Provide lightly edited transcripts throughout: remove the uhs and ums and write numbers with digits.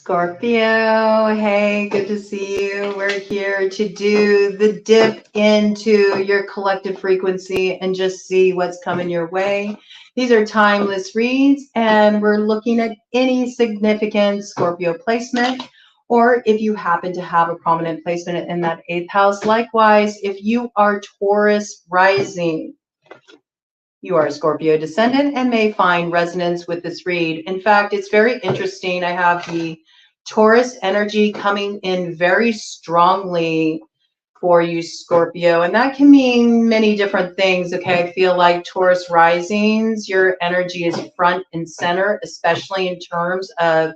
Scorpio, hey, good to see you. We're here to do the dip into your collective frequency and just see what's coming your way. These are timeless reads, and we're looking at any significant Scorpio placement, or if you happen to have a prominent placement in that 8th house. Likewise, if you are Taurus rising, you are a Scorpio descendant and may find resonance with this read. In fact, it's very interesting. I have the Taurus energy coming in very strongly for you, Scorpio, and that can mean many different things. Okay, I feel like Taurus risings, your energy is front and center, especially in terms of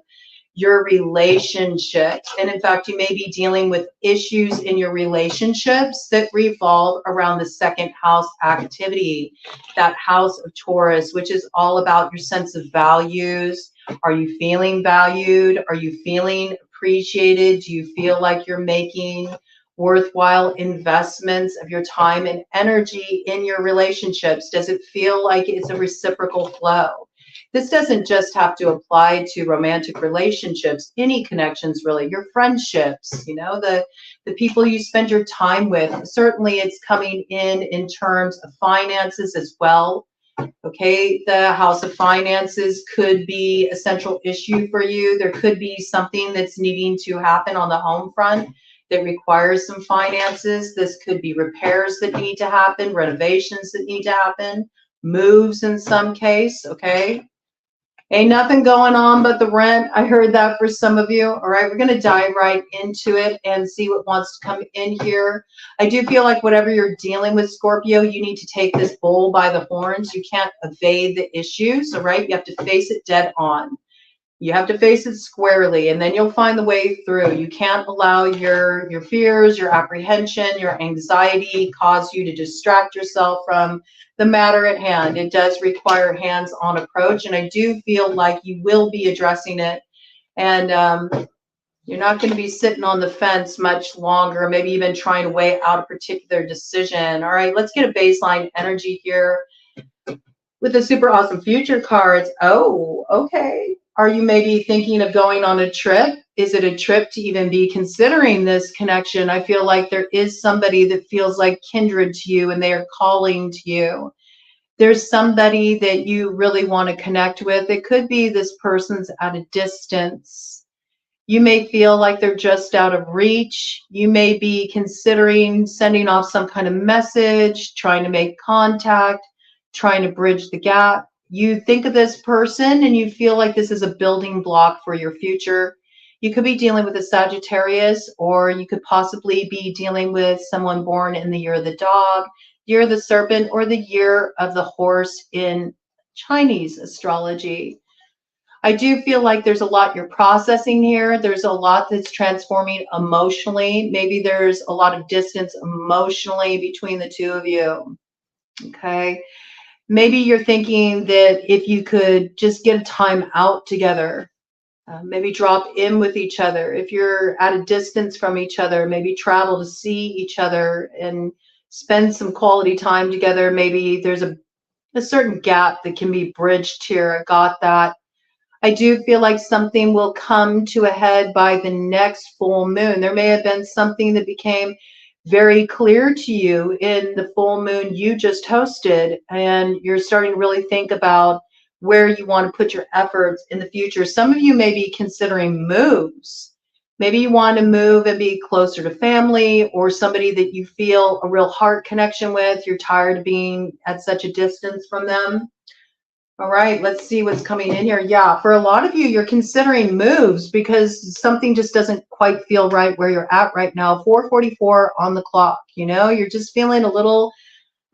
your relationships. And in fact, you may be dealing with issues in your relationships that revolve around the 2nd house activity, that house of Taurus, which is all about your sense of values. Are you feeling valued? Are you feeling appreciated? Do you feel like you're making worthwhile investments of your time and energy in your relationships? Does it feel like it's a reciprocal flow? This doesn't just have to apply to romantic relationships, any connections really, your friendships, you know, the people you spend your time with. Certainly it's coming in terms of finances as well. Okay, the house of finances could be a central issue for you. There could be something that's needing to happen on the home front that requires some finances. This could be repairs that need to happen, renovations that need to happen, moves in some case, okay? Ain't nothing going on but the rent. I heard that for some of you. All right, we're going to dive right into it and see what wants to come in here. I do feel like whatever you're dealing with, Scorpio, you need to take this bull by the horns. You can't evade the issues, all right? You have to face it dead on. You have to face it squarely, and then you'll find the way through. You can't allow your fears, your apprehension, your anxiety cause you to distract yourself from the matter at hand. It does require hands-on approach, and I do feel like you will be addressing it, and you're not going to be sitting on the fence much longer, maybe even trying to weigh out a particular decision. All right, let's get a baseline energy here with the super awesome future cards. Oh, okay. Are you maybe thinking of going on a trip? Is it a trip to even be considering this connection? I feel like there is somebody that feels like kindred to you and they are calling to you. There's somebody that you really want to connect with. It could be this person's at a distance. You may feel like they're just out of reach. You may be considering sending off some kind of message, trying to make contact, trying to bridge the gap. You think of this person and you feel like this is a building block for your future. You could be dealing with a Sagittarius, or you could possibly be dealing with someone born in the year of the dog, year of the serpent, or the year of the horse in Chinese astrology. I do feel like there's a lot you're processing here. There's a lot that's transforming emotionally. Maybe there's a lot of distance emotionally between the two of you. Okay. Maybe you're thinking that if you could just get a time out together, maybe drop in with each other. If you're at a distance from each other, maybe travel to see each other and spend some quality time together. Maybe there's a certain gap that can be bridged here. I got that. I do feel like something will come to a head by the next full moon. There may have been something that became very clear to you in the full moon you just hosted, and you're starting to really think about where you want to put your efforts in the future. Some of you may be considering moves. Maybe you want to move and be closer to family or somebody that you feel a real heart connection with. You're tired of being at such a distance from them. All right, let's see what's coming in here. Yeah, for a lot of you, you're considering moves because something just doesn't quite feel right where you're at right now. 4:44 on the clock, you know, you're just feeling a little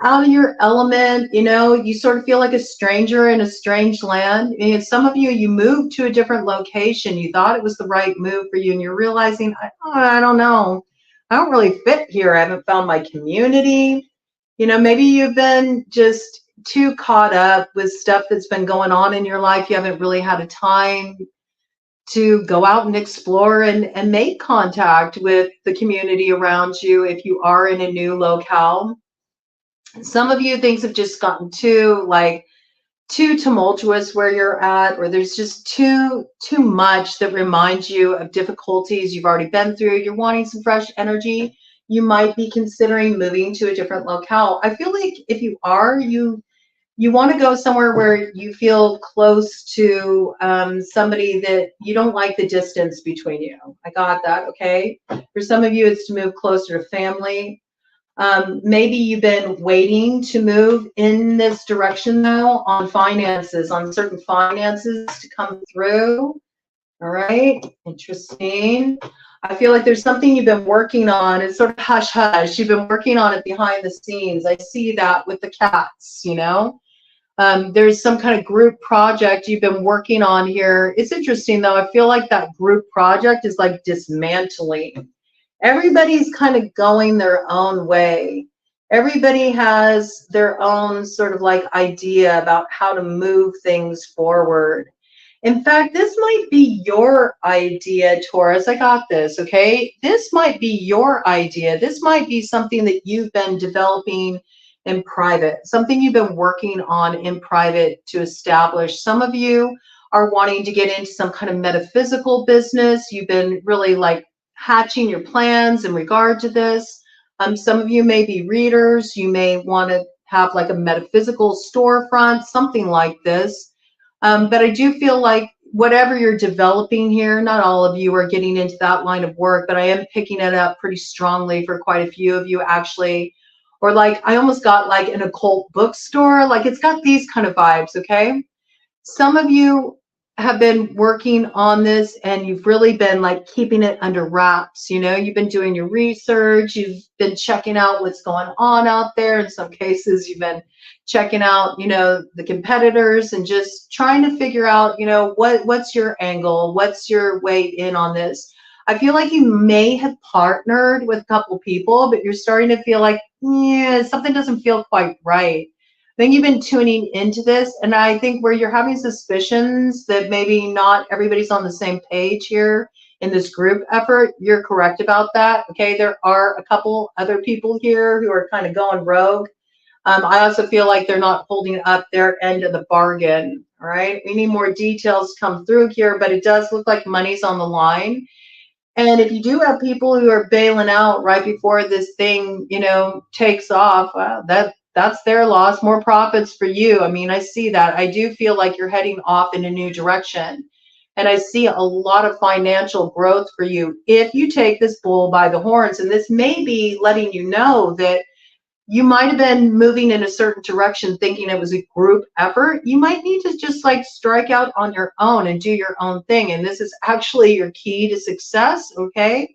out of your element, you know, you sort of feel like a stranger in a strange land. I mean, some of you, you moved to a different location. You thought it was the right move for you, and you're realizing, I don't know. I don't really fit here. I haven't found my community. You know, maybe you've been just too caught up with stuff that's been going on in your life. You haven't really had a time to go out and explore and make contact with the community around you if you are in a new locale. Some of you, things have just gotten too like too tumultuous where you're at, or there's just too much that reminds you of difficulties you've already been through. You're wanting some fresh energy. You might be considering moving to a different locale. I feel like if you are, you want to go somewhere where you feel close to somebody that you don't like the distance between you. I got that, okay? For some of you, it's to move closer to family. Maybe you've been waiting to move in this direction, though, on finances, on certain finances to come through. All right, interesting. I feel like there's something you've been working on. It's sort of hush hush. You've been working on it behind the scenes. I see that with the cats, you know. There's some kind of group project you've been working on here. It's interesting, though. I feel like that group project is like dismantling. Everybody's kind of going their own way. Everybody has their own sort of like idea about how to move things forward. In fact, this might be your idea, Taurus. I got this, okay? This might be your idea. This might be something that you've been developing in private, something you've been working on in private to establish. Some of you are wanting to get into some kind of metaphysical business. You've been really like hatching your plans in regard to this. Some of you may be readers. You may want to have like a metaphysical storefront, something like this. But I do feel like whatever you're developing here, not all of you are getting into that line of work, but I am picking it up pretty strongly for quite a few of you actually. Or like, I almost got like an occult bookstore. Like it's got these kind of vibes, okay? Some of you have been working on this and you've really been like keeping it under wraps. You know, you've been doing your research. You've been checking out what's going on out there. In some cases, you've been checking out, you know, the competitors and just trying to figure out, you know, what's your angle? What's your way in on this? I feel like you may have partnered with a couple people, but you're starting to feel like, yeah, something doesn't feel quite right. I think you've been tuning into this, and I think where you're having suspicions that maybe not everybody's on the same page here in this group effort, you're correct about that. Okay, there are a couple other people here who are kind of going rogue. I also feel like they're not holding up their end of the bargain. All right, we need more details to come through here, but it does look like money's on the line. And if you do have people who are bailing out right before this thing, you know, takes off, well, that's their loss. More profits for you. I mean, I see that. I do feel like you're heading off in a new direction. And I see a lot of financial growth for you if you take this bull by the horns. And this may be letting you know that you might have been moving in a certain direction thinking it was a group effort. You might need to just like strike out on your own and do your own thing. And this is actually your key to success, okay?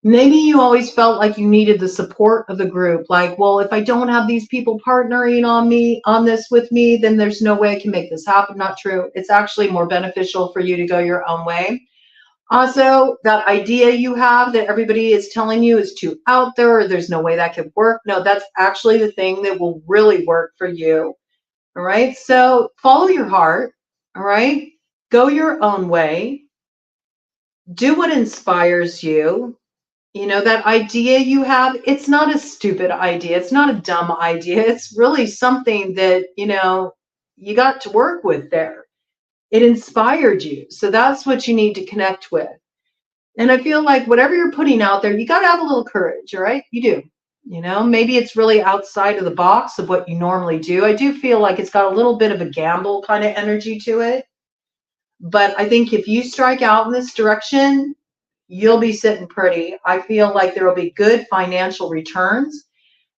Maybe you always felt like you needed the support of the group. Like, well, if I don't have these people partnering on this with me, then there's no way I can make this happen. Not true. It's actually more beneficial for you to go your own way. Also, that idea you have that everybody is telling you is too out there, or there's no way that could work. No, that's actually the thing that will really work for you. All right. So follow your heart. All right. Go your own way. Do what inspires you. You know, that idea you have, it's not a stupid idea. It's not a dumb idea. It's really something that, you know, you got to work with there. It inspired you. So that's what you need to connect with. And I feel like whatever you're putting out there, you got to have a little courage, all right? You do. You know, maybe it's really outside of the box of what you normally do. I do feel like it's got a little bit of a gamble kind of energy to it. But I think if you strike out in this direction, you'll be sitting pretty. I feel like there will be good financial returns.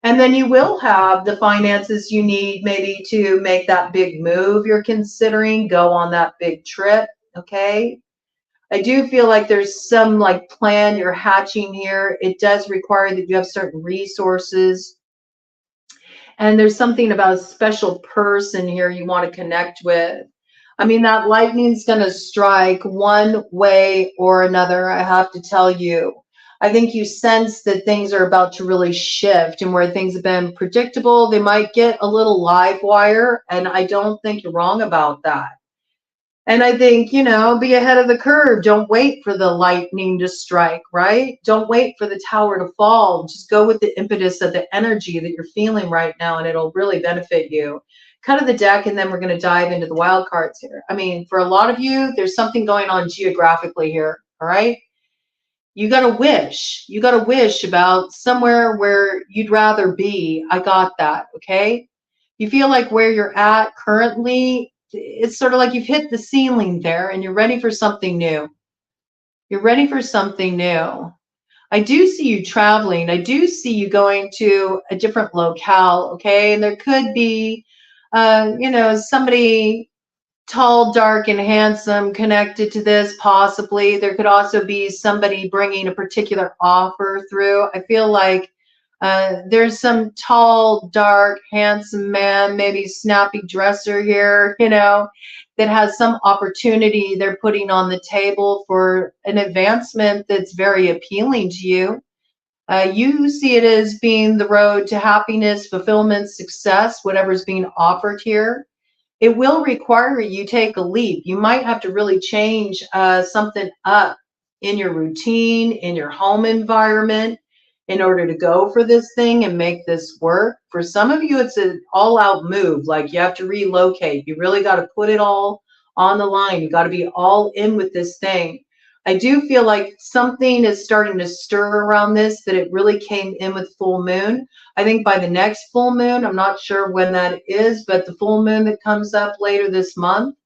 And then you will have the finances you need maybe to make that big move you're considering, go on that big trip, okay? I do feel like there's some like plan you're hatching here. It does require that you have certain resources. And there's something about a special person here you want to connect with. I mean, that lightning's going to strike one way or another, I have to tell you. I think you sense that things are about to really shift, and where things have been predictable, they might get a little live wire, and I don't think you're wrong about that. And I think, you know, be ahead of the curve. Don't wait for the lightning to strike, right? Don't wait for the tower to fall. Just go with the impetus of the energy that you're feeling right now, and it'll really benefit you. cut of the deck, and then we're going to dive into the wild cards here. I mean, for a lot of you, there's something going on geographically here, all right? You got to wish. You got to wish about somewhere where you'd rather be. I got that, okay? You feel like where you're at currently, it's sort of like you've hit the ceiling there and you're ready for something new. You're ready for something new. I do see you traveling. I do see you going to a different locale, okay? And there could be, you know, somebody tall, dark, and handsome connected to this, possibly. There could also be somebody bringing a particular offer through. I feel like there's some tall, dark, handsome man, maybe snappy dresser here, you know, that has some opportunity they're putting on the table for an advancement that's very appealing to you. You see it as being the road to happiness, fulfillment, success, whatever's being offered here. It will require you take a leap. You might have to really change something up in your routine, in your home environment, in order to go for this thing and make this work. For some of you, it's an all-out move. Like you have to relocate. You really got to put it all on the line. You got to be all in with this thing. I do feel like something is starting to stir around this, that it really came in with full moon. I think by the next full moon, I'm not sure when that is, but the full moon that comes up later this month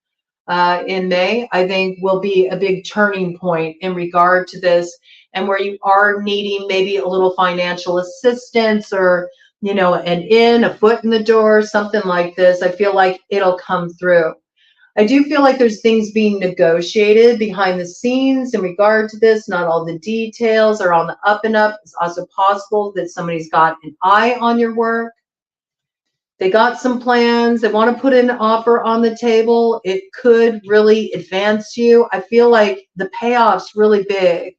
in May, I think will be a big turning point in regard to this, and where you are needing maybe a little financial assistance or, you know, a foot in the door, something like this. I feel like it'll come through. I do feel like there's things being negotiated behind the scenes in regard to this. Not all the details are on the up and up. It's also possible that somebody's got an eye on your work. They got some plans. They want to put an offer on the table. It could really advance you. I feel like the payoff's really big.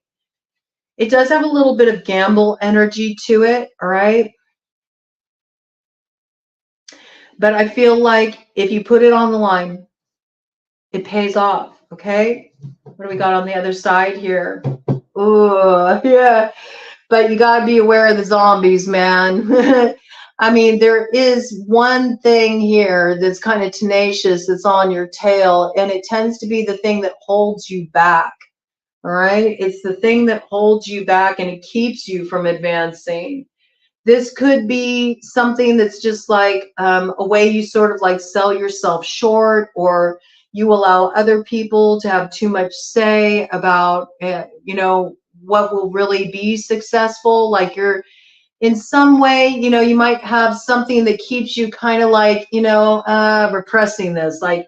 It does have a little bit of gamble energy to it, all right? But I feel like if you put it on the line, it pays off, okay? What do we got on the other side here? Oh, yeah. But you got to be aware of the zombies, man. I mean, there is one thing here that's kind of tenacious that's on your tail, and it tends to be the thing that holds you back, all right? It's the thing that holds you back, and it keeps you from advancing. This could be something that's just like a way you sort of like sell yourself short, or you allow other people to have too much say about, you know, what will really be successful. Like you're in some way, you know, you might have something that keeps you kind of like, you know, repressing this. Like,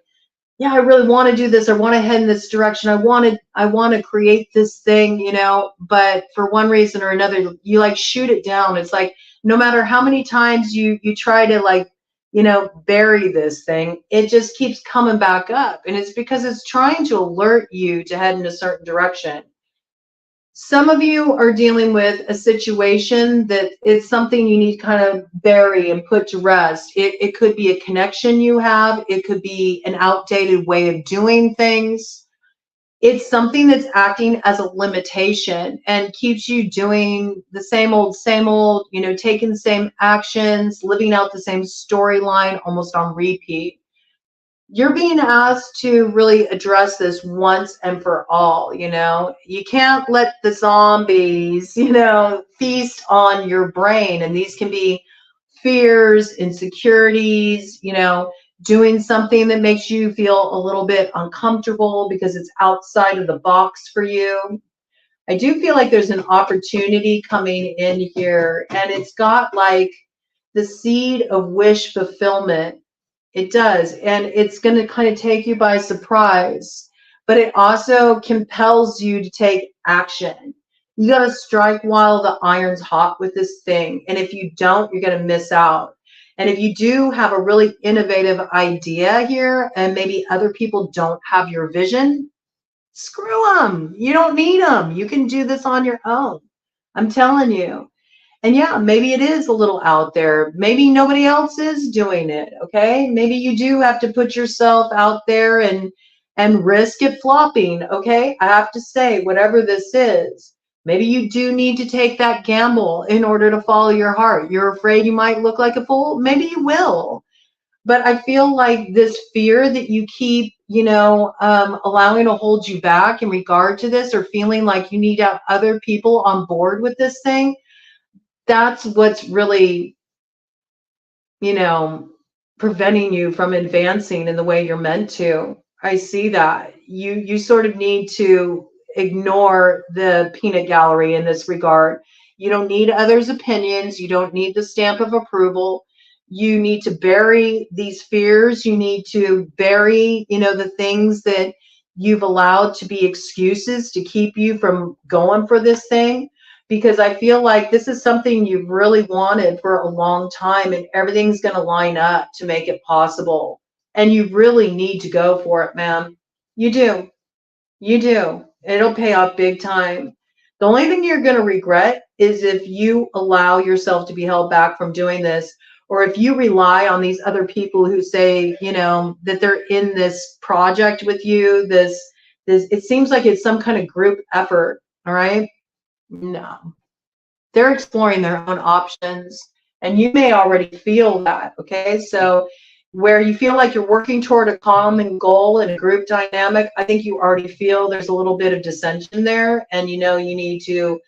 yeah, I really want to do this. I want to head in this direction. I want to create this thing, you know, but for one reason or another, you like shoot it down. It's like, no matter how many times you try to like, you know, bury this thing, it just keeps coming back up. And it's because it's trying to alert you to head in a certain direction. Some of you are dealing with a situation that it's something you need to kind of bury and put to rest. It could be a connection you have. It could be an outdated way of doing things. It's something that's acting as a limitation and keeps you doing the same old, you know, taking the same actions, living out the same storyline almost on repeat. You're being asked to really address this once and for all, you know. You can't let the zombies, you know, feast on your brain. And these can be fears, insecurities, you know, doing something that makes you feel a little bit uncomfortable because it's outside of the box for you. I do feel like there's an opportunity coming in here, and it's got like the seed of wish fulfillment. It does, and it's going to kind of take you by surprise, but it also compels you to take action. You got to strike while the iron's hot with this thing, and if you don't, you're going to miss out. And if you do have a really innovative idea here, and maybe other people don't have your vision, screw them. You don't need them. You can do this on your own. I'm telling you. And yeah, maybe it is a little out there. Maybe nobody else is doing it, okay? Maybe you do have to put yourself out there and risk it flopping, okay? I have to say, whatever this is, maybe you do need to take that gamble in order to follow your heart. You're afraid you might look like a fool? Maybe you will. But I feel like this fear that you keep, you know, allowing to hold you back in regard to this, or feeling like you need to have other people on board with this thing, that's what's really, you know, preventing you from advancing in the way you're meant to. I see that. You sort of need to ignore the peanut gallery in this regard. You don't need others' opinions. You don't need the stamp of approval. You need to bury these fears. You need to bury, you know, the things that you've allowed to be excuses to keep you from going for this thing, because I feel like this is something you've really wanted for a long time, and everything's going to line up to make it possible. And you really need to go for it, ma'am. You do. You do. It'll pay off big time. The only thing you're going to regret is if you allow yourself to be held back from doing this, or if you rely on these other people who say, you know, that they're in this project with you, this it seems like it's some kind of group effort, all right? No, they're exploring their own options, and you may already feel that. Okay, so where you feel like you're working toward a common goal in a group dynamic, I think you already feel there's a little bit of dissension there, and you know you need to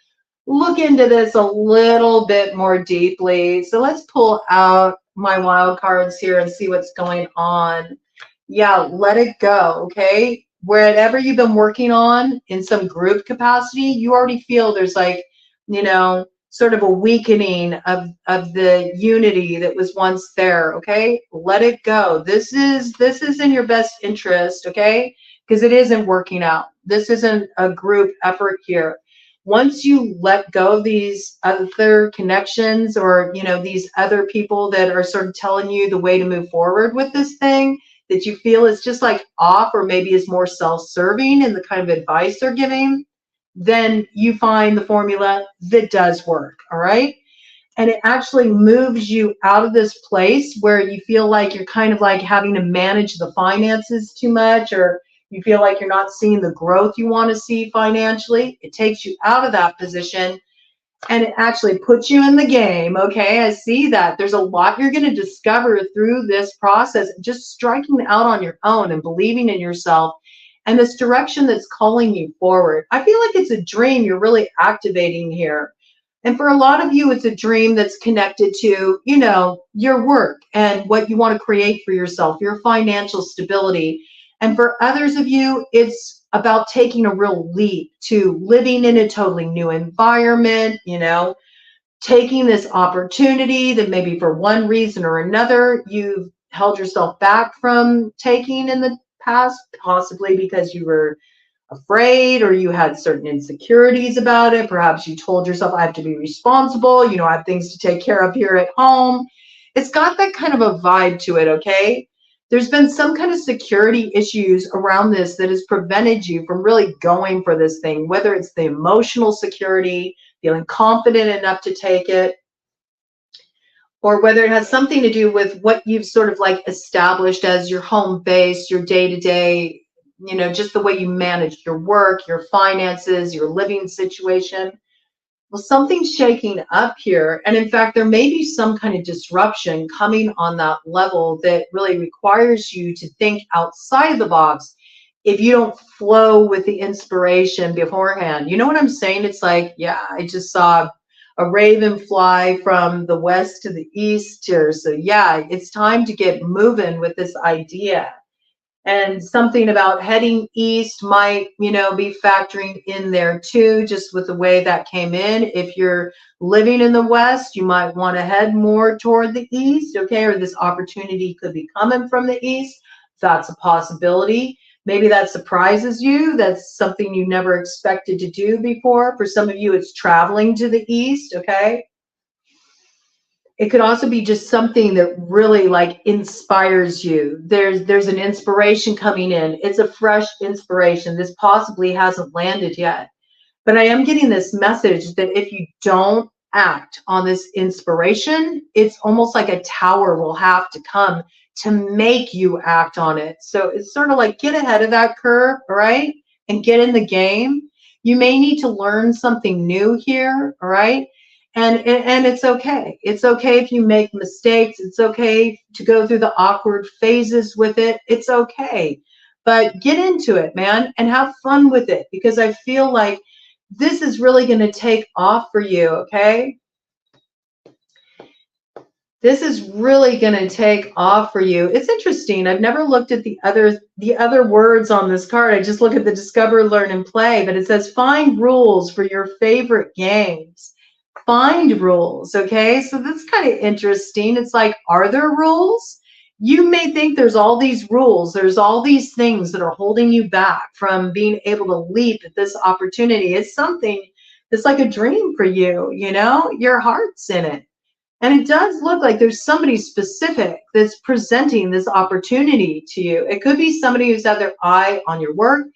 look into this a little bit more deeply. So let's pull out my wild cards here and see what's going on. Yeah, let it go. Okay, wherever you've been working on in some group capacity, you already feel there's like, you know, sort of a weakening of the unity that was once there. Okay, let it go. This is in your best interest. Okay, because it isn't working out. This isn't a group effort here. Once you let go of these other connections, or you know, these other people that are sort of telling you the way to move forward with this thing, that you feel is just like off, or maybe is more self-serving in the kind of advice they're giving, then you find the formula that does work. All right, and it actually moves you out of this place where you feel like you're kind of like having to manage the finances too much, or you feel like you're not seeing the growth you want to see financially. It takes you out of that position, and it actually puts you in the game. Okay, I see that. There's a lot you're going to discover through this process, just striking out on your own and believing in yourself and this direction that's calling you forward. I feel like it's a dream you're really activating here. And for a lot of you, it's a dream that's connected to, you know, your work and what you want to create for yourself, your financial stability. And for others of you, it's about taking a real leap to living in a totally new environment, you know, taking this opportunity that maybe for one reason or another you've held yourself back from taking in the past, possibly because you were afraid or you had certain insecurities about it. Perhaps you told yourself, I have to be responsible, you know, I have things to take care of here at home. It's got that kind of a vibe to it. Okay, there's been some kind of security issues around this that has prevented you from really going for this thing, whether it's the emotional security, feeling confident enough to take it, or whether it has something to do with what you've sort of like established as your home base, your day-to-day, you know, just the way you manage your work, your finances, your living situation. Well, something's shaking up here. And in fact, there may be some kind of disruption coming on that level that really requires you to think outside of the box if you don't flow with the inspiration beforehand. You know what I'm saying? It's like, yeah, I just saw a raven fly from the west to the east here. So yeah, it's time to get moving with this idea. And something about heading east might, you know, be factoring in there too, just with the way that came in. If you're living in the west, you might want to head more toward the east, okay? Or this opportunity could be coming from the east. That's a possibility. Maybe that surprises you. That's something you never expected to do before. For some of you, it's traveling to the east, okay? It could also be just something that really like inspires you. There's an inspiration coming in. It's a fresh inspiration. This possibly hasn't landed yet. But I am getting this message that if you don't act on this inspiration, it's almost like a tower will have to come to make you act on it. So it's sort of like get ahead of that curve, all right? And get in the game. You may need to learn something new here, all right? And it's okay. It's okay if you make mistakes. It's okay to go through the awkward phases with it. It's okay. But get into it, man, and have fun with it, because I feel like this is really going to take off for you, okay? This is really going to take off for you. It's interesting. I've never looked at the other words on this card. I just look at the discover, learn, and play, but it says find rules for your favorite games. Find rules, okay? So that's kind of interesting. It's like, are there rules? You may think there's all these rules, there's all these things that are holding you back from being able to leap at this opportunity. It's something that's like a dream for you, you know? Your heart's in it. And it does look like there's somebody specific that's presenting this opportunity to you. It could be somebody who's had their eye on your work.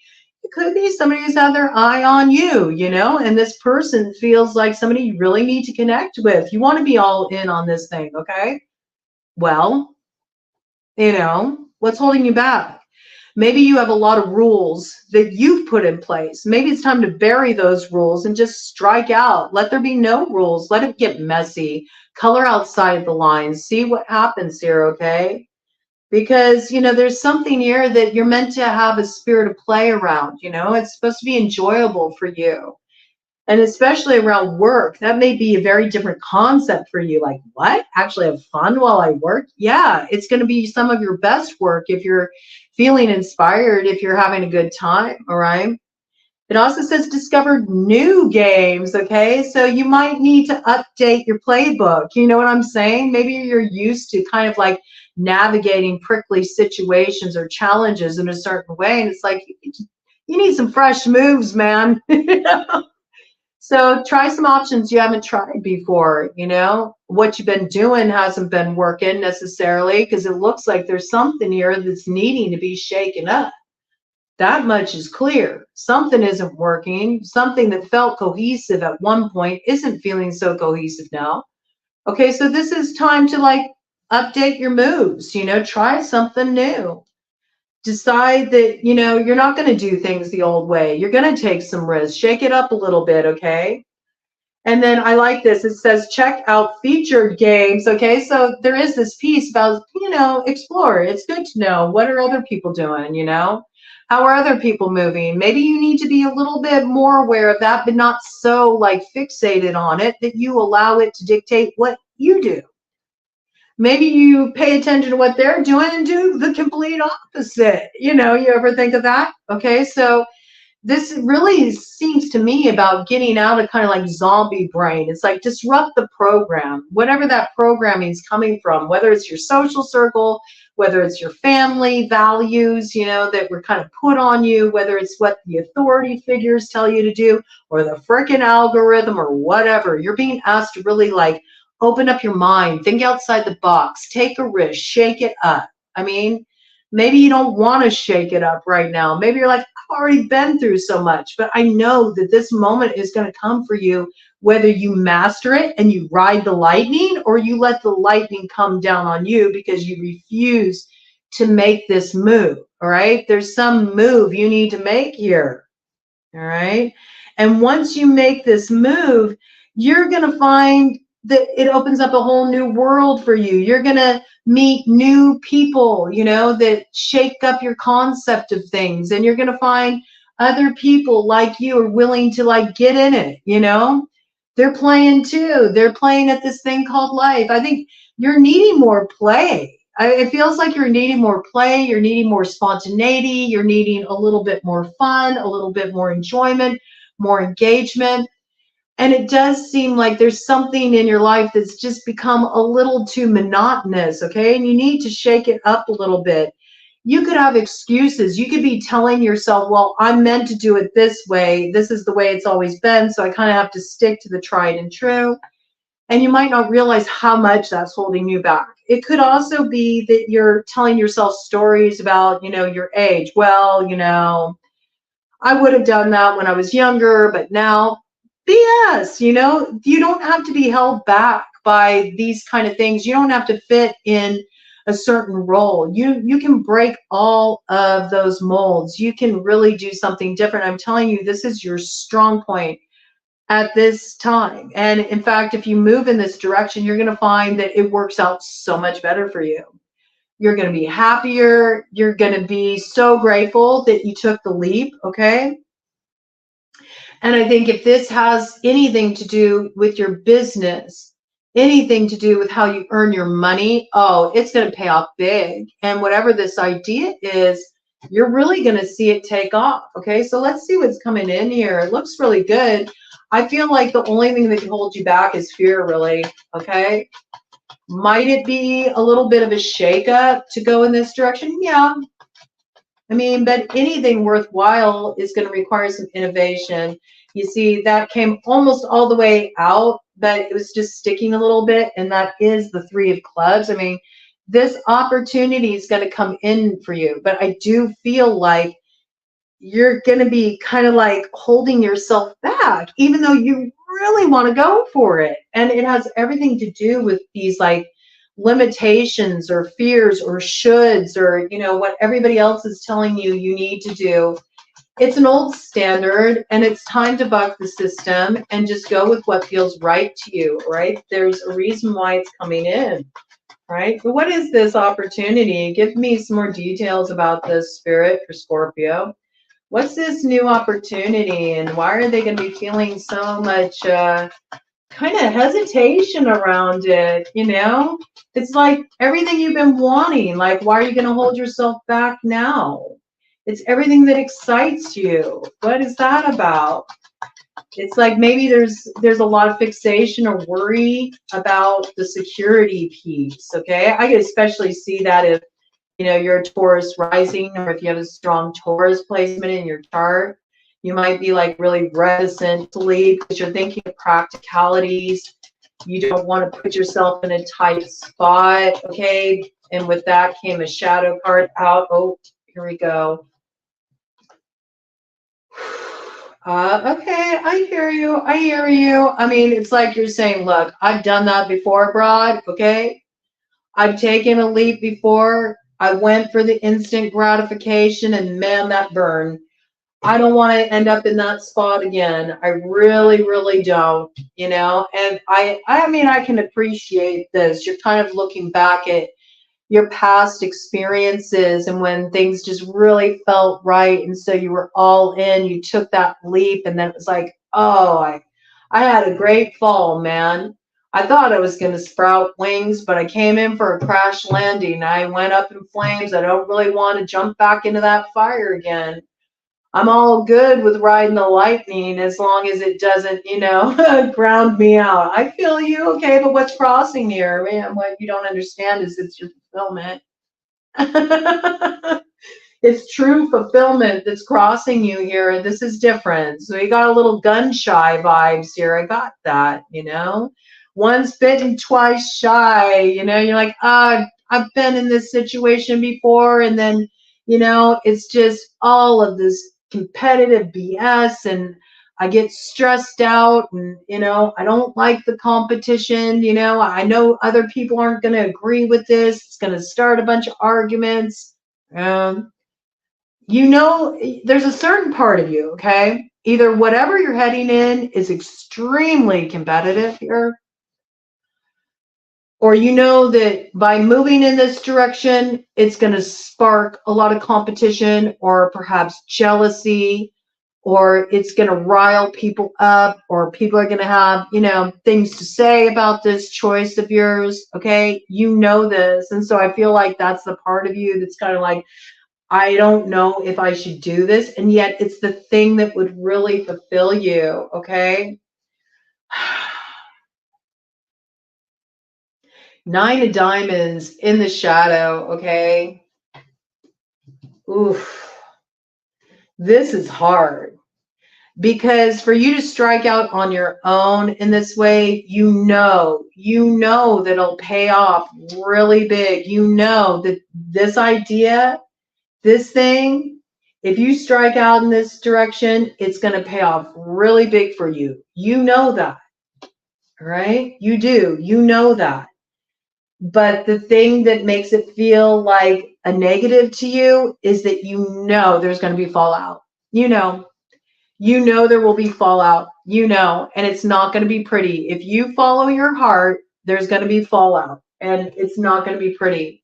It could be somebody who's had their eye on you, you know, and this person feels like somebody you really need to connect with. You want to be all in on this thing, okay? Well, you know, what's holding you back? Maybe you have a lot of rules that you've put in place. Maybe it's time to bury those rules and just strike out. Let there be no rules. Let it get messy. Color outside the lines. See what happens here, okay? Because, you know, there's something here that you're meant to have a spirit of play around, you know? It's supposed to be enjoyable for you. And especially around work, that may be a very different concept for you. Like, what? Actually have fun while I work? Yeah, it's going to be some of your best work if you're feeling inspired, if you're having a good time, all right? It also says discover new games, okay? So you might need to update your playbook. You know what I'm saying? Maybe you're used to kind of like navigating prickly situations or challenges in a certain way, and it's like, you need some fresh moves, man. You know? So try some options you haven't tried before, you know? What you've been doing hasn't been working necessarily, because it looks like there's something here that's needing to be shaken up. That much is clear. Something isn't working. Something that felt cohesive at one point isn't feeling so cohesive now. Okay, so this is time to like update your moves, you know, try something new. Decide that, you know, you're not going to do things the old way. You're going to take some risks. Shake it up a little bit, okay? And then I like this. It says check out featured games, okay? So there is this piece about, you know, explore. It's good to know, what are other people doing, you know? How are other people moving? Maybe you need to be a little bit more aware of that, but not so like fixated on it that you allow it to dictate what you do. Maybe you pay attention to what they're doing and do the complete opposite. You know, you ever think of that? Okay, so this really seems to me about getting out of kind of like zombie brain. It's like disrupt the program, whatever that programming is coming from, whether it's your social circle, whether it's your family values, you know, that were kind of put on you, whether it's what the authority figures tell you to do, or the frickin' algorithm, or whatever. You're being asked to really like open up your mind, think outside the box, take a risk, shake it up. I mean, maybe you don't want to shake it up right now. Maybe you're like, I've already been through so much, but I know that this moment is going to come for you, whether you master it and you ride the lightning, or you let the lightning come down on you because you refuse to make this move. All right. There's some move you need to make here. All right. And once you make this move, you're going to find that it opens up a whole new world for you. You're going to meet new people, you know, that shake up your concept of things. And you're going to find other people like you are willing to like get in it, you know. They're playing too. They're playing at this thing called life. I think you're needing more play. It feels like you're needing more play. You're needing more spontaneity. You're needing a little bit more fun, a little bit more enjoyment, more engagement. And it does seem like there's something in your life that's just become a little too monotonous, okay? And you need to shake it up a little bit. You could have excuses. You could be telling yourself, well, I'm meant to do it this way. This is the way it's always been, so I kind of have to stick to the tried and true. And you might not realize how much that's holding you back. It could also be that you're telling yourself stories about, you know, your age. Well, you know, I would have done that when I was younger, but now, BS, you know, you don't have to be held back by these kind of things. You don't have to fit in a certain role. You can break all of those molds. You can really do something different. I'm telling you, this is your strong point at this time. And in fact, if you move in this direction, you're going to find that it works out so much better for you. You're going to be happier. You're going to be so grateful that you took the leap, okay? And I think if this has anything to do with your business, anything to do with how you earn your money, oh, it's going to pay off big. And whatever this idea is, you're really going to see it take off, okay? So let's see what's coming in here. It looks really good. I feel like the only thing that can hold you back is fear, really, okay? Might it be a little bit of a shakeup to go in this direction? Yeah. I mean, but anything worthwhile is going to require some innovation. You see, that came almost all the way out, but it was just sticking a little bit, and that is the 3 of clubs. I mean, this opportunity is going to come in for you, but I do feel like you're going to be kind of like holding yourself back, even though you really want to go for it. And it has everything to do with these like limitations or fears or shoulds or, you know, what everybody else is telling you you need to do. It's an old standard, and it's time to buck the system and just go with what feels right to you, right? There's a reason why it's coming in, right? But what is this opportunity? Give me some more details about this, Spirit, for Scorpio. What's this new opportunity, and why are they going to be feeling so much kind of hesitation around it? You know, it's like everything you've been wanting. Like, why are you going to hold yourself back now? It's everything that excites you. What is that about? It's like maybe there's a lot of fixation or worry about the security piece, okay? I could especially see that if, you know, you're a Taurus rising, or if you have a strong Taurus placement in your chart. You might be like really reticent to leave because you're thinking of practicalities. You don't want to put yourself in a tight spot, okay? And with that came a shadow card out. Oh, here we go. Okay, I hear you. I hear you. I mean, it's like you're saying, look, I've done that before, Broad, okay? I've taken a leap before. I went for the instant gratification, and man, that burned. I don't want to end up in that spot again. I really, really don't, you know? And I mean, I can appreciate this. You're kind of looking back at your past experiences and when things just really felt right, and so you were all in, you took that leap, and then it was like, oh, I had a great fall, man. I thought I was going to sprout wings, but I came in for a crash landing. I went up in flames. I don't really want to jump back into that fire again. I'm all good with riding the lightning as long as it doesn't, you know, ground me out. I feel you, okay, but what's crossing here? Man, what you don't understand is it's your fulfillment. It's true fulfillment that's crossing you here, and this is different. So you got a little gun shy vibes here. I got that, you know. Once bitten, twice shy, you know. You're like, I've been in this situation before, and then, you know, it's just all of this competitive BS, and I get stressed out, and, you know, I don't like the competition. You know, I know other people aren't going to agree with this. It's going to start a bunch of arguments. You know, there's a certain part of you, okay? Either whatever you're heading in is extremely competitive here, or you know that by moving in this direction, it's going to spark a lot of competition or perhaps jealousy, or it's going to rile people up, or people are going to have, you know, things to say about this choice of yours, okay? You know this, and so I feel like that's the part of you that's kind of like, I don't know if I should do this, and yet it's the thing that would really fulfill you, okay? 9 of diamonds in the shadow, okay? Oof. This is hard, because for you to strike out on your own in this way, you know that it'll pay off really big. You know that this idea, this thing, if you strike out in this direction, it's going to pay off really big for you. You know that, right? You do. You know that. But the thing that makes it feel like a negative to you is that you know there's going to be fallout. You know You know there will be fallout, you know, and it's not going to be pretty. If you follow your heart, there's going to be fallout, and it's not going to be pretty.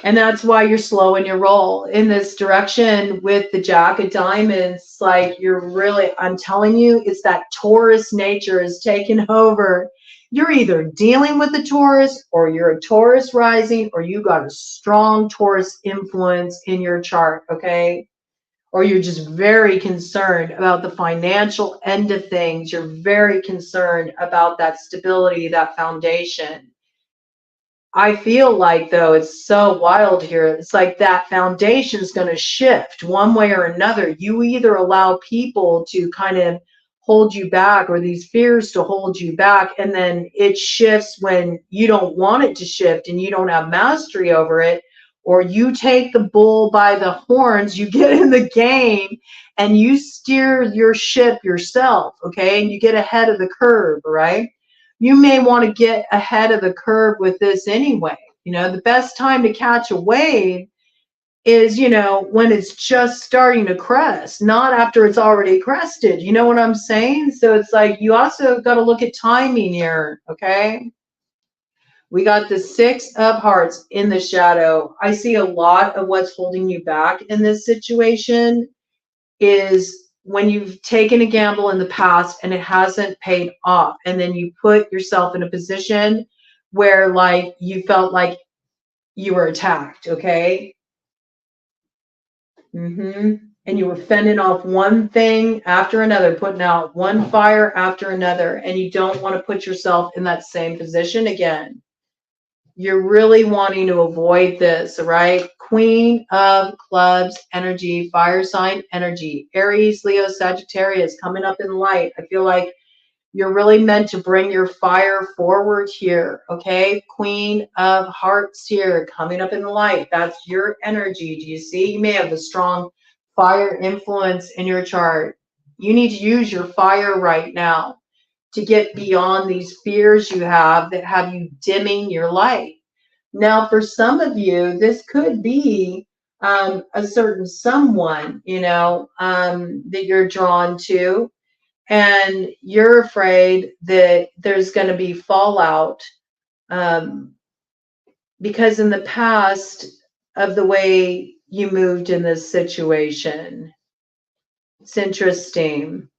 And that's why you're slow in your roll in this direction with the Jack of Diamonds. Like, you're really, I'm telling you, it's that Taurus nature is taking over. You're either dealing with the Taurus, or you're a Taurus rising, or you got a strong Taurus influence in your chart, okay? Or you're just very concerned about the financial end of things. You're very concerned about that stability, that foundation. I feel like, though, it's so wild here. It's like that foundation is going to shift one way or another. You either allow people to kind of hold you back, or these fears to hold you back, and then it shifts when you don't want it to shift and you don't have mastery over it, or you take the bull by the horns, you get in the game and you steer your ship yourself, okay? And you get ahead of the curve, right? You may want to get ahead of the curve with this anyway. You know, the best time to catch a wave is, you know, when it's just starting to crest, not after it's already crested. You know what I'm saying? So it's like, you also got to look at timing here, okay? We got the Six of Hearts in the shadow. I see a lot of what's holding you back in this situation is when you've taken a gamble in the past and it hasn't paid off, and then you put yourself in a position where, like, you felt like you were attacked, okay? And you were fending off one thing after another, putting out one fire after another, and you don't want to put yourself in that same position again. You're really wanting to avoid this, right? Queen of Clubs energy, fire sign energy, Aries, Leo, Sagittarius coming up in light. I feel like you're really meant to bring your fire forward here, okay? Queen of Hearts here coming up in the light. That's your energy. Do you see? You may have a strong fire influence in your chart. You need to use your fire right now to get beyond these fears you have that have you dimming your light. Now, for some of you, this could be a certain someone, you know, that you're drawn to, and you're afraid that there's going to be fallout because in the past of the way you moved in this situation. It's interesting.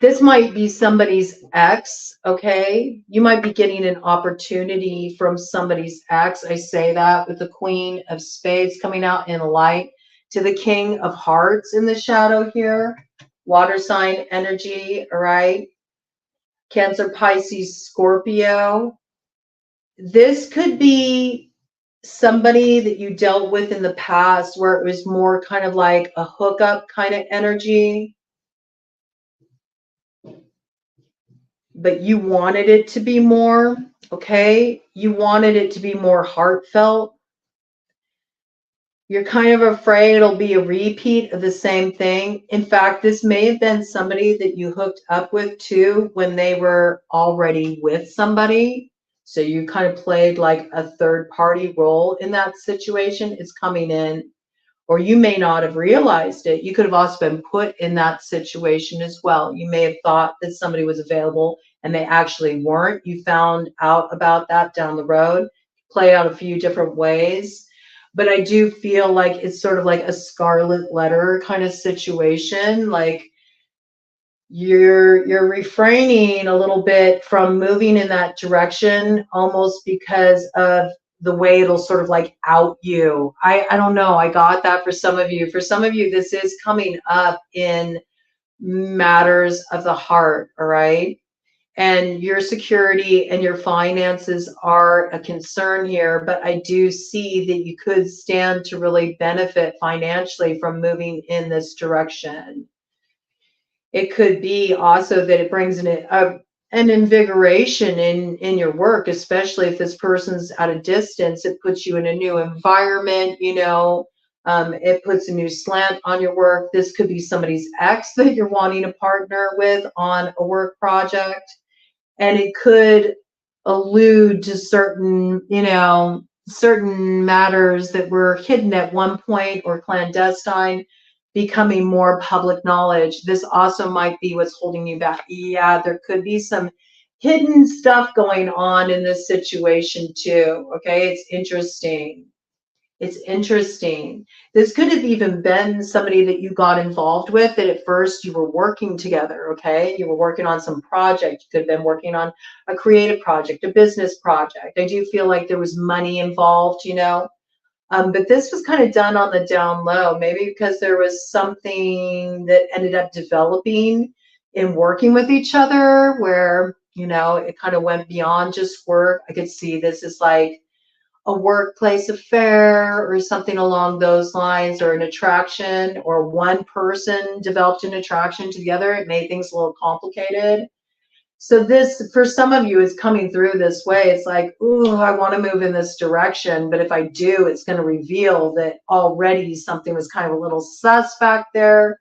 This might be somebody's ex, okay? You might be getting an opportunity from somebody's ex. I say that with the Queen of Spades coming out in light to the King of Hearts in the shadow here. Water sign energy, all right? Cancer, Pisces, Scorpio. This could be somebody that you dealt with in the past where it was more kind of like a hookup kind of energy, but you wanted it to be more, okay? You wanted it to be more heartfelt. You're kind of afraid it'll be a repeat of the same thing. In fact, this may have been somebody that you hooked up with too when they were already with somebody. So you kind of played like a third party role in that situation. It's coming in, or you may not have realized it. You could have also been put in that situation as well. You may have thought that somebody was available and they actually weren't. You found out about that down the road, play out a few different ways. But I do feel like it's sort of like a scarlet letter kind of situation. Like you're refraining a little bit from moving in that direction, almost because of the way it'll sort of like out you. I don't know. I got that for some of you. For some of you, this is coming up in matters of the heart, all right? And your security and your finances are a concern here, but I do see that you could stand to really benefit financially from moving in this direction. It could be also that it brings an invigoration in your work, especially if this person's at a distance. It puts you in a new environment, you know, it puts a new slant on your work. This could be somebody's ex that you're wanting to partner with on a work project. And it could allude to certain, you know, certain matters that were hidden at one point or clandestine, becoming more public knowledge. This also might be what's holding you back. Yeah, there could be some hidden stuff going on in this situation too. Okay, it's interesting. It's interesting. This could have even been somebody that you got involved with that at first you were working together, okay? You were working on some project. You could have been working on a creative project, a business project. I do feel like there was money involved, you know? But this was kind of done on the down low, maybe because there was something that ended up developing in working with each other where, you know, it kind of went beyond just work. I could see this as like a workplace affair or something along those lines, or an attraction, or one person developed an attraction to the other. It made things a little complicated. So this, for some of you, is coming through this way. It's like, ooh, I want to move in this direction, but if I do, it's going to reveal that already something was kind of a little suspect there.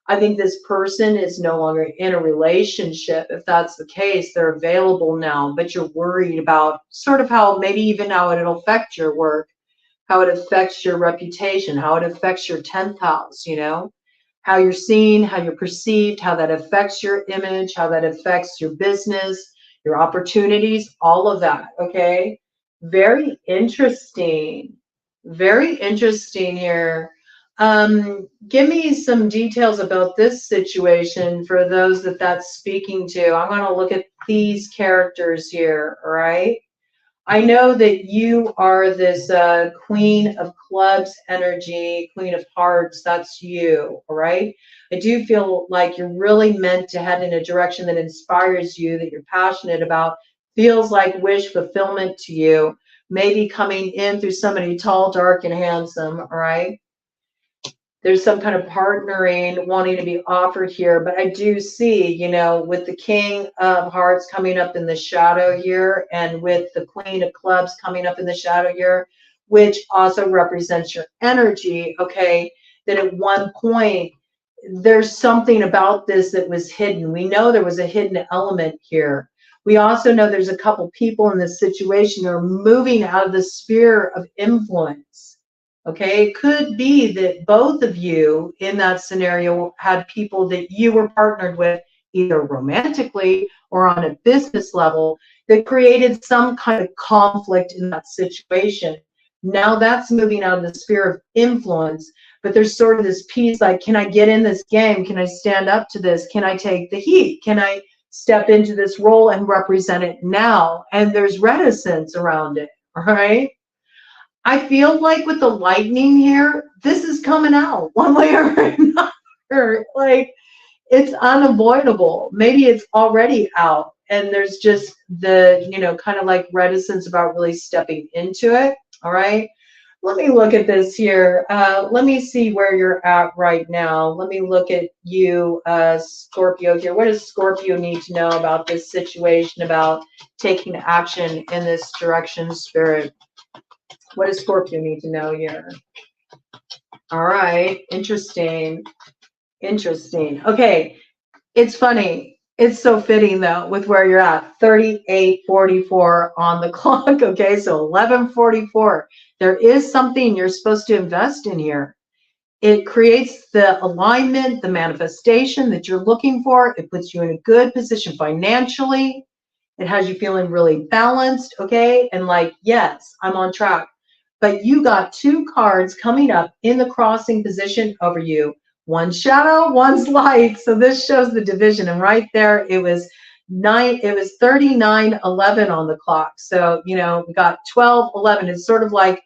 I think this person is no longer in a relationship. If that's the case, they're available now, but you're worried about sort of how, maybe even how it'll affect your work, how it affects your reputation, how it affects your 10th house, you know, how you're seen, how you're perceived, how that affects your image, how that affects your business, your opportunities, all of that, okay? Very interesting. Very interesting here. Give me some details about this situation for those that that's speaking to. I'm going to look at these characters here, all right? I know that you are this Queen of Clubs energy, Queen of Hearts. That's you, all right? I do feel like you're really meant to head in a direction that inspires you, that you're passionate about, feels like wish fulfillment to you, maybe coming in through somebody tall, dark, and handsome, all right? There's some kind of partnering wanting to be offered here, but I do see, you know, with the King of Hearts coming up in the shadow here, and with the Queen of Clubs coming up in the shadow here, which also represents your energy, okay, that at one point there's something about this that was hidden. We know there was a hidden element here. We also know there's a couple people in this situation who are moving out of the sphere of influence. Okay, it could be that both of you in that scenario had people that you were partnered with either romantically or on a business level that created some kind of conflict in that situation. Now that's moving out of the sphere of influence, but there's sort of this piece like, can I get in this game? Can I stand up to this? Can I take the heat? Can I step into this role and represent it now? And there's reticence around it, all right? I feel like with the lightning here, this is coming out one way or another. Like, it's unavoidable. Maybe it's already out, and there's just the, you know, kind of like reticence about really stepping into it. All right. Let me look at this here. Let me see where you're at right now. Let me look at you, Scorpio here. What does Scorpio need to know about this situation, about taking action in this direction, Spirit? What does Scorpio need to know here? All right. Interesting. Interesting. Okay. It's funny. It's so fitting, though, with where you're at. 38:44 on the clock. Okay. So 11:44. There is something you're supposed to invest in here. It creates the alignment, the manifestation that you're looking for. It puts you in a good position financially. It has you feeling really balanced. Okay. And like, yes, I'm on track. But you got two cards coming up in the crossing position over you. One's shadow, one's light. So this shows the division. And right there, it was 39:11 on the clock. So, you know, we got 12:11. It's sort of like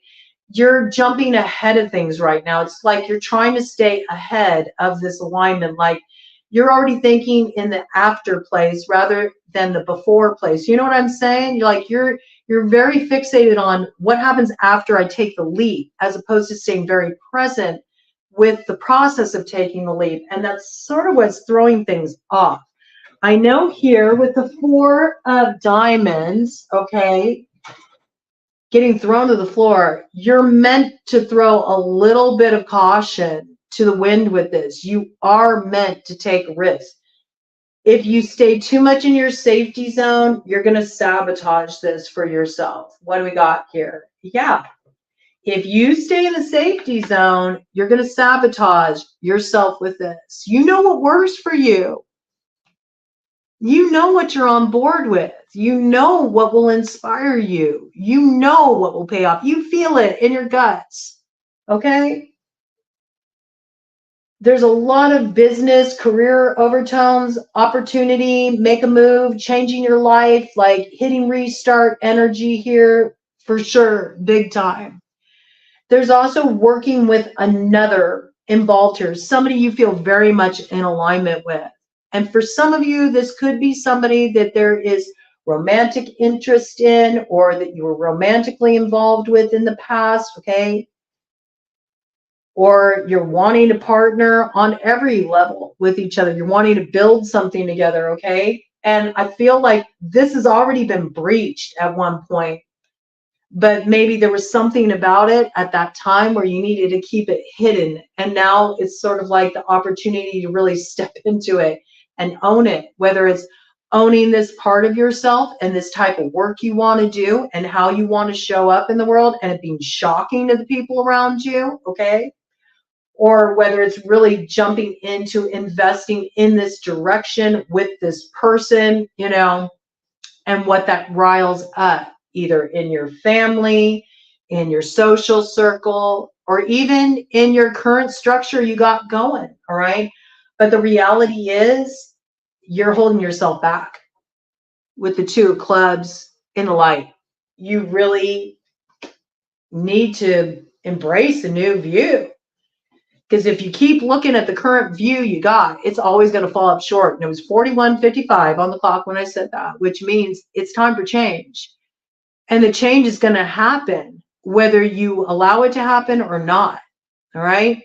you're jumping ahead of things right now. It's like you're trying to stay ahead of this alignment. Like you're already thinking in the after place rather than the before place. You know what I'm saying? You're like, you're very fixated on what happens after I take the leap, as opposed to staying very present with the process of taking the leap. And that's sort of what's throwing things off. I know here with the 4 of diamonds, okay, getting thrown to the floor, you're meant to throw a little bit of caution to the wind with this. You are meant to take risks. If you stay too much in your safety zone, you're going to sabotage this for yourself. What do we got here? Yeah. If you stay in the safety zone, you're going to sabotage yourself with this. You know what works for you. You know what you're on board with. You know what will inspire you. You know what will pay off. You feel it in your guts. Okay? There's a lot of business, career overtones, opportunity, make a move, changing your life, like hitting restart energy here for sure, big time. There's also working with another involved here, somebody you feel very much in alignment with. And for some of you, this could be somebody that there is romantic interest in or that you were romantically involved with in the past, okay? Or you're wanting to partner on every level with each other. You're wanting to build something together, okay? And I feel like this has already been breached at one point, but maybe there was something about it at that time where you needed to keep it hidden. And now it's sort of like the opportunity to really step into it and own it, whether it's owning this part of yourself and this type of work you want to do and how you want to show up in the world and it being shocking to the people around you, okay? Or whether it's really jumping into investing in this direction with this person, you know, and what that riles up, either in your family, in your social circle, or even in your current structure you got going, all right? But the reality is you're holding yourself back with the 2 of clubs in the light. You really need to embrace a new view. Because if you keep looking at the current view you got, it's always going to fall up short. And it was 41:55 on the clock when I said that, which means it's time for change. And the change is going to happen whether you allow it to happen or not. All right.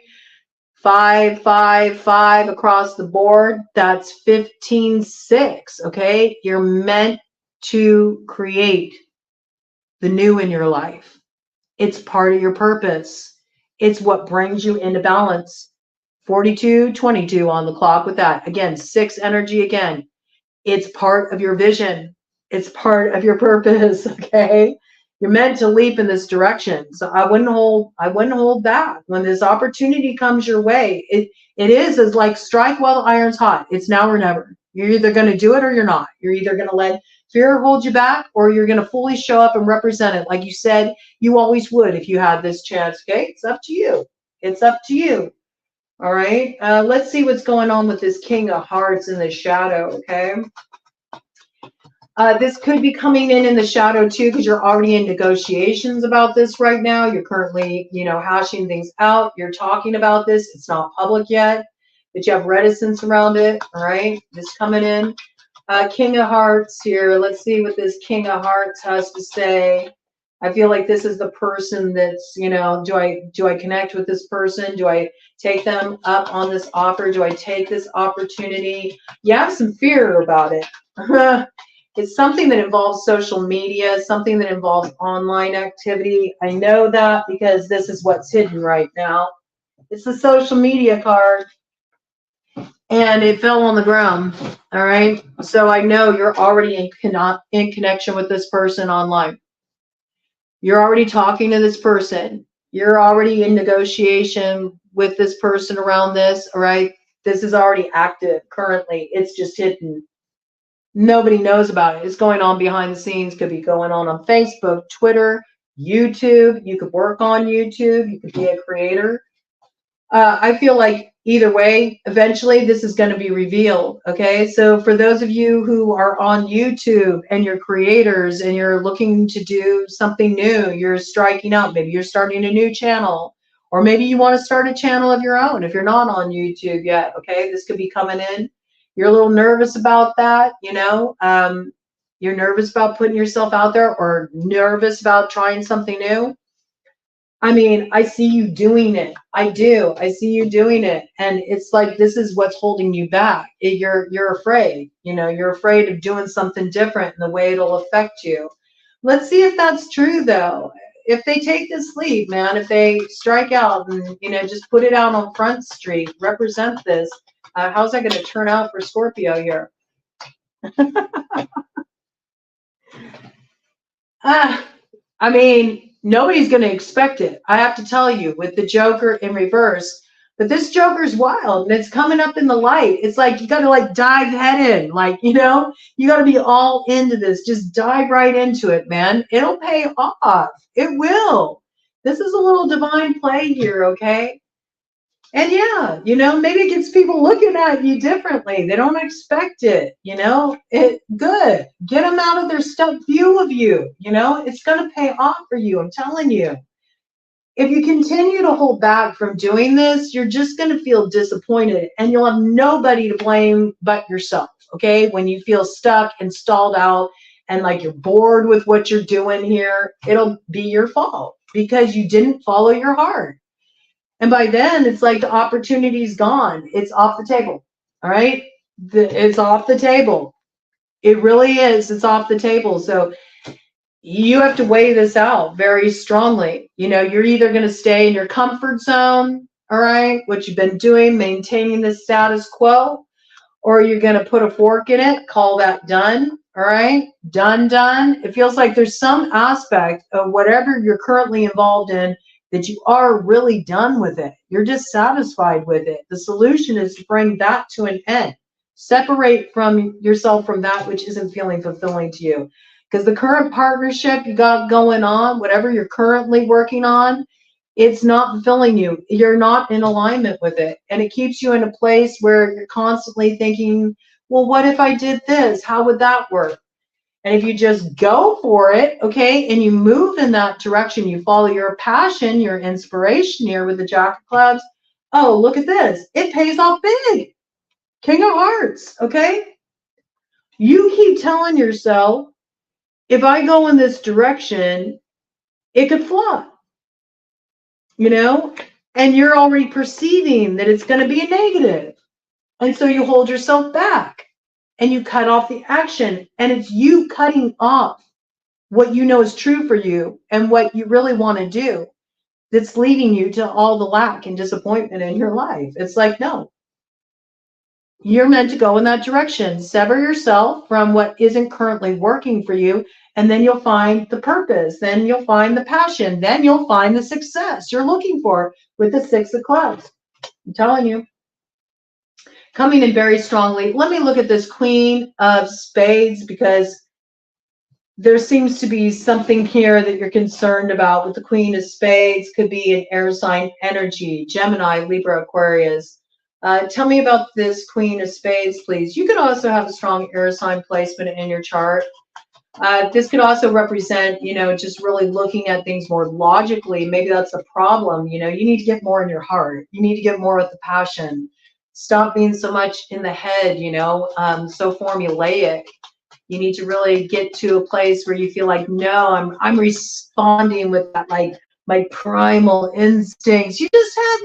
5, 5, 5 across the board. That's 15/6. Okay. You're meant to create the new in your life. It's part of your purpose. It's what brings you into balance. 42:22 on the clock with that. Again, 6 energy again. It's part of your vision. It's part of your purpose, okay? You're meant to leap in this direction. So I wouldn't hold back. When this opportunity comes your way, it is as like strike while the iron's hot. It's now or never. You're either going to do it or you're not. You're either going to let fear hold you back or you're going to fully show up and represent it like you said you always would if you had this chance, okay? It's up to you. It's up to you. All right. Let's see what's going on with this King of Hearts in the shadow, okay? This could be coming in the shadow too, because you're already in negotiations about this right now. You're currently, you know, hashing things out. You're talking about this. It's not public yet, but you have reticence around it. All right. This coming in. King of Hearts here. Let's see what this King of Hearts has to say. I feel like this is the person that's, you know, do I connect with this person? Do I take them up on this offer? Do I take this opportunity? You have some fear about it. It's something that involves social media, something that involves online activity. I know that because this is what's hidden right now. It's the social media card. And it fell on the ground. All right. So I know you're already in connection with this person online. You're already talking to this person. You're already in negotiation with this person around this. All right. This is already active currently. It's just hidden. Nobody knows about it. It's going on behind the scenes. Could be going on Facebook, Twitter, YouTube. You could work on YouTube. You could be a creator. I feel like either way, eventually this is going to be revealed. Okay. So for those of you who are on YouTube and you're creators and you're looking to do something new, you're striking out, maybe you're starting a new channel, or maybe you want to start a channel of your own if you're not on YouTube yet. Okay. This could be coming in. You're a little nervous about that, you know, you're nervous about putting yourself out there or nervous about trying something new. I mean, I see you doing it. I do. I see you doing it. And it's like, this is what's holding you back. You're afraid, you know, you're afraid of doing something different and the way it'll affect you. Let's see if that's true though. If they take this lead, man, if they strike out and, you know, just put it out on Front Street, represent this, how's that going to turn out for Scorpio here? I mean, Nobody's going to expect it. I have to tell you, with the Joker in reverse. But this Joker's wild, and it's coming up in the light. It's like you got to like dive head in, like, you know, you got to be all into this. Just dive right into it, man. It'll pay off. It will. This is a little divine play here, okay? And yeah, you know, maybe it gets people looking at you differently. They don't expect it, you know. It good. Get them out of their stuck view of you, you know. It's going to pay off for you, I'm telling you. If you continue to hold back from doing this, you're just going to feel disappointed, and you'll have nobody to blame but yourself, okay? When you feel stuck and stalled out and like you're bored with what you're doing here, it'll be your fault because you didn't follow your heart. And by then, it's like the opportunity's gone. It's off the table, all right? It's off the table. It really is. It's off the table. So you have to weigh this out very strongly. You know, you're either going to stay in your comfort zone, all right, what you've been doing, maintaining the status quo, or you're going to put a fork in it, call that done, all right? Done, done. It feels like there's some aspect of whatever you're currently involved in that you are really done with it. You're dissatisfied with it. The solution is to bring that to an end. Separate from yourself from that which isn't feeling fulfilling to you. Because the current partnership you got going on, whatever you're currently working on, it's not fulfilling you. You're not in alignment with it. And it keeps you in a place where you're constantly thinking, well, what if I did this? How would that work? And if you just go for it, okay, and you move in that direction, you follow your passion, your inspiration here with the Jack of Clubs, oh, look at this. It pays off big. King of Hearts, okay? You keep telling yourself, if I go in this direction, it could flop, you know? And you're already perceiving that it's going to be a negative. And so you hold yourself back and you cut off the action. And it's you cutting off what you know is true for you and what you really want to do that's leading you to all the lack and disappointment in your life. It's like, no. You're meant to go in that direction. Sever yourself from what isn't currently working for you, and then you'll find the purpose. Then you'll find the passion. Then you'll find the success you're looking for with the Six of Clubs. I'm telling you. Coming in very strongly. Let me look at this Queen of Spades, because there seems to be something here that you're concerned about with the Queen of Spades. Could be an air sign energy, Gemini, Libra, Aquarius. Tell me about this Queen of Spades, please. You could also have a strong air sign placement in your chart. This could also represent, you know, just really looking at things more logically. Maybe that's a problem. You know, you need to get more in your heart. You need to get more with the passion. Stop being so much in the head, you know, so formulaic. You need to really get to a place where you feel like, no, I'm responding with that, like, my primal instincts. You just had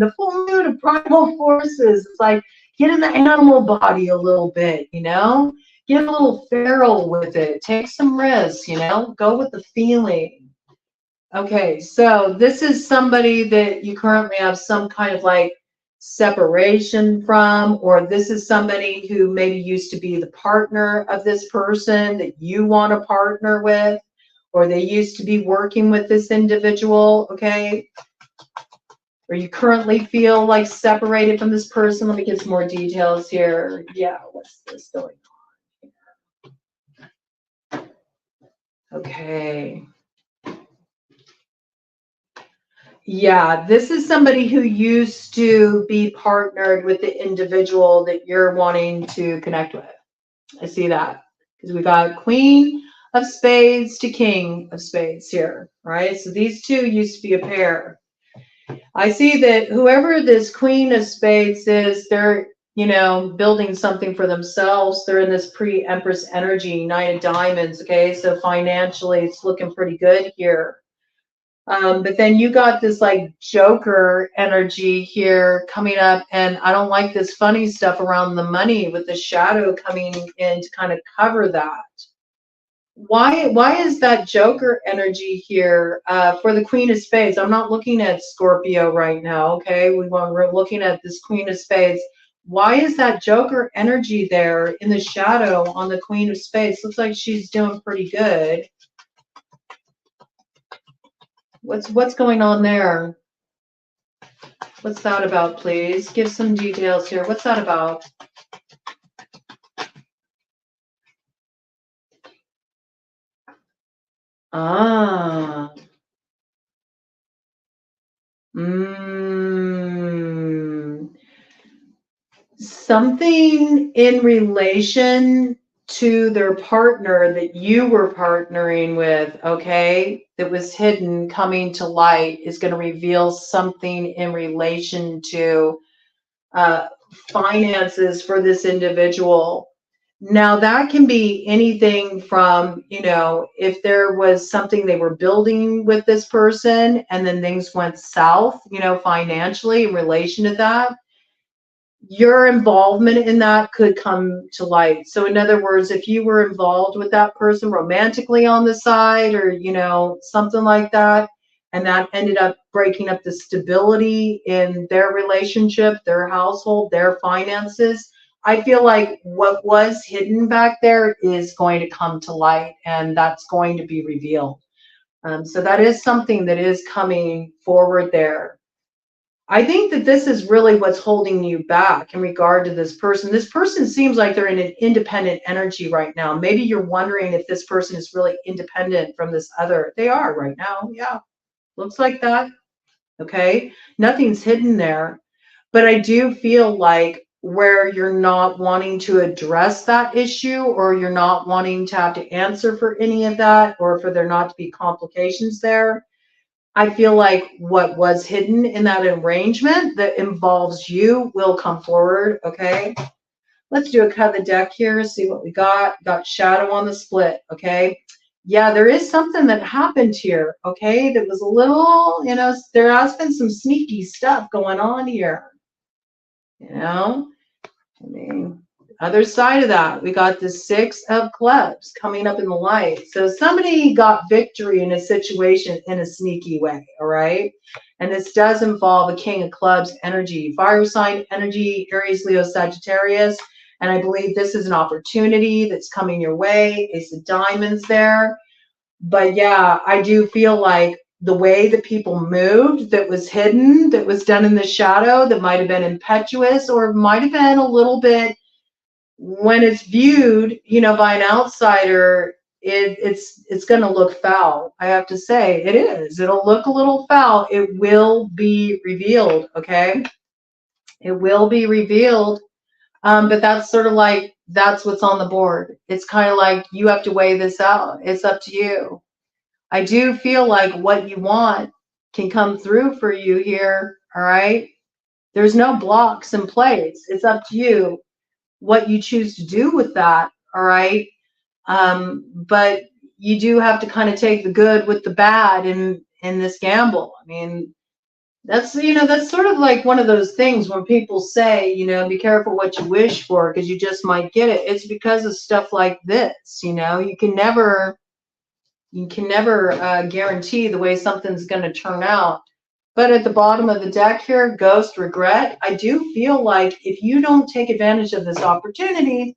the full moon of primal forces. It's like, get in the animal body a little bit, you know? Get a little feral with it. Take some risks, you know? Go with the feeling. Okay, so this is somebody that you currently have some kind of like separation from, or this is somebody who maybe used to be the partner of this person that you want to partner with, or they used to be working with this individual, okay? Or you currently feel like separated from this person. Let me get some more details here. Yeah, what's this going on here? Okay. Yeah, this is somebody who used to be partnered with the individual that you're wanting to connect with. I see that, because we got Queen of Spades to King of Spades here, right? So these two used to be a pair. I see that whoever this Queen of Spades is, they're, you know, building something for themselves. They're in this pre-Empress energy, Nine of Diamonds, okay? So financially, it's looking pretty good here. But then you got this like Joker energy here coming up, and I don't like this funny stuff around the money with the shadow coming in to kind of cover that. Why is that Joker energy here for the Queen of Spades? I'm not looking at Scorpio right now, okay? We're looking at this Queen of Spades. Why is that Joker energy there in the shadow on the Queen of Spades? Looks like she's doing pretty good. What's going on there? What's that about, please? Give some details here. What's that about? Ah. Something in relation to their partner that you were partnering with, okay, that was hidden coming to light is going to reveal something in relation to finances for this individual. Now, that can be anything from, you know, if there was something they were building with this person and then things went south, you know, financially in relation to that, your involvement in that could come to light. So in other words, if you were involved with that person romantically on the side or, you know, something like that, and that ended up breaking up the stability in their relationship, their household, their finances, I feel like what was hidden back there is going to come to light, and that's going to be revealed. So that is something that is coming forward there. I think that this is really what's holding you back in regard to this person. This person seems like they're in an independent energy right now. Maybe you're wondering if this person is really independent from this other. They are right now. Yeah, looks like that. Okay, nothing's hidden there. But I do feel like where you're not wanting to address that issue, or you're not wanting to have to answer for any of that, or for there not to be complications there, I feel like what was hidden in that arrangement that involves you will come forward, okay? Let's do a cut of the deck here, see what we got. Got shadow on the split, okay? Yeah, there is something that happened here, okay? That was a little, you know, there has been some sneaky stuff going on here, you know? I mean, other side of that, we got the Six of Clubs coming up in the light. So somebody got victory in a situation in a sneaky way, all right? And this does involve a King of Clubs energy, fire sign energy, Aries, Leo, Sagittarius. And I believe this is an opportunity that's coming your way. Ace of Diamonds there. But yeah, I do feel like the way that people moved that was hidden, that was done in the shadow, that might have been impetuous or might have been a little bit, when it's viewed, you know, by an outsider, it's going to look foul. I have to say, it is. It'll look a little foul. It will be revealed, okay? It will be revealed. But that's sort of like, that's what's on the board. It's kind of like you have to weigh this out. It's up to you. I do feel like what you want can come through for you here, all right? There's no blocks in place. It's up to you what you choose to do with that, all right? But you do have to kind of take the good with the bad in this gamble. I mean, that's, you know, that's sort of like one of those things when people say, you know, be careful what you wish for because you just might get it. It's because of stuff like this, you know. You can never guarantee the way something's going to turn out. But at the bottom of the deck here, ghost, regret. I do feel like if you don't take advantage of this opportunity,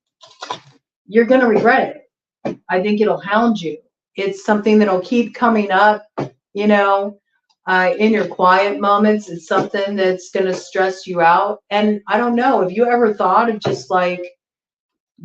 you're going to regret it. I think it'll hound you. It's something that'll keep coming up, you know, in your quiet moments. It's something that's going to stress you out. And I don't know, have you ever thought of just like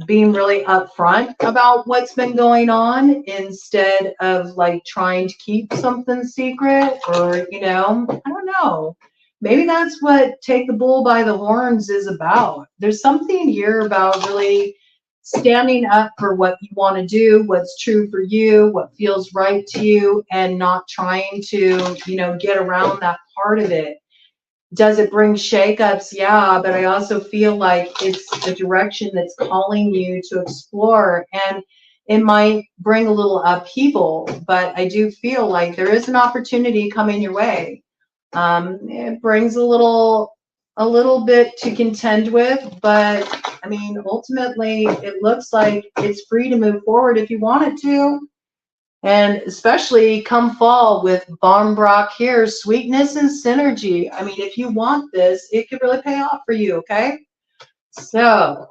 being really upfront about what's been going on instead of like trying to keep something secret? Or, you know, I don't know. Maybe that's what Take the Bull by the Horns is about. There's something here about really standing up for what you want to do, what's true for you, what feels right to you, and not trying to, you know, get around that part of it. Does it bring shakeups? Yeah, but I also feel like it's a direction that's calling you to explore, and it might bring a little upheaval, but I do feel like there is an opportunity coming your way. It brings a little bit to contend with, but I mean, ultimately, it looks like it's free to move forward if you want it to. And especially come fall with Barnbrock here, sweetness and synergy. I mean, if you want this, it could really pay off for you, okay? So,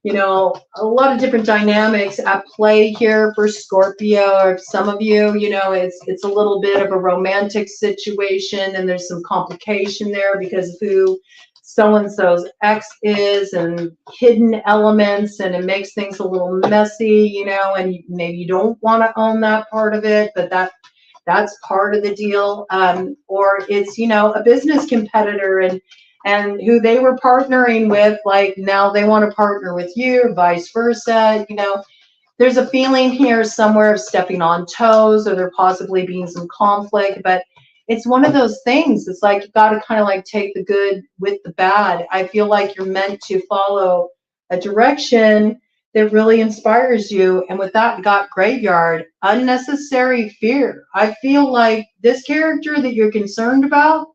You know, a lot of different dynamics at play here for Scorpio, or some of you, you know, it's a little bit of a romantic situation, and there's some complication there because of who so-and-so's ex is, and hidden elements, and it makes things a little messy, you know, and maybe you don't want to own that part of it, but that's part of the deal. Or it's, you know, a business competitor, and who they were partnering with, like now they want to partner with you, or vice versa. You know, there's a feeling here somewhere of stepping on toes, or there possibly being some conflict, but it's one of those things. It's like you got to kind of like take the good with the bad. I feel like you're meant to follow a direction that really inspires you. And with that, got graveyard, unnecessary fear. I feel like this character that you're concerned about,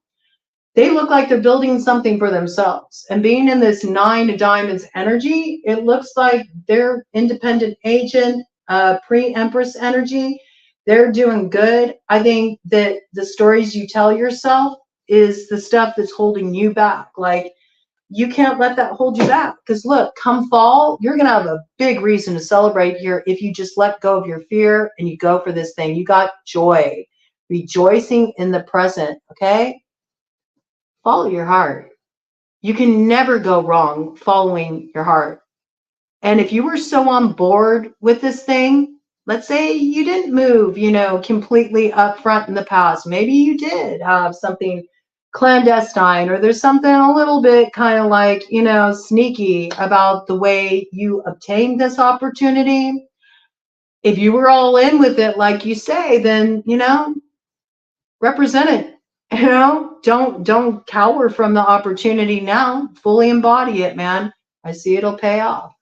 they look like they're building something for themselves. And being in this 9 of diamonds energy, it looks like they're independent agent, pre-empress energy. They're doing good. I think that the stories you tell yourself is the stuff that's holding you back. Like, you can't let that hold you back, because look, come fall, you're going to have a big reason to celebrate here if you just let go of your fear and you go for this thing. You got joy, rejoicing in the present. Okay, follow your heart. You can never go wrong following your heart. And if you were so on board with this thing, let's say you didn't move, you know, completely up front in the past. Maybe you did have something clandestine, or there's something a little bit kind of like, you know, sneaky about the way you obtained this opportunity. If you were all in with it, like you say, then, you know, represent it. You know, don't cower from the opportunity now. Fully embody it, man. I see it'll pay off.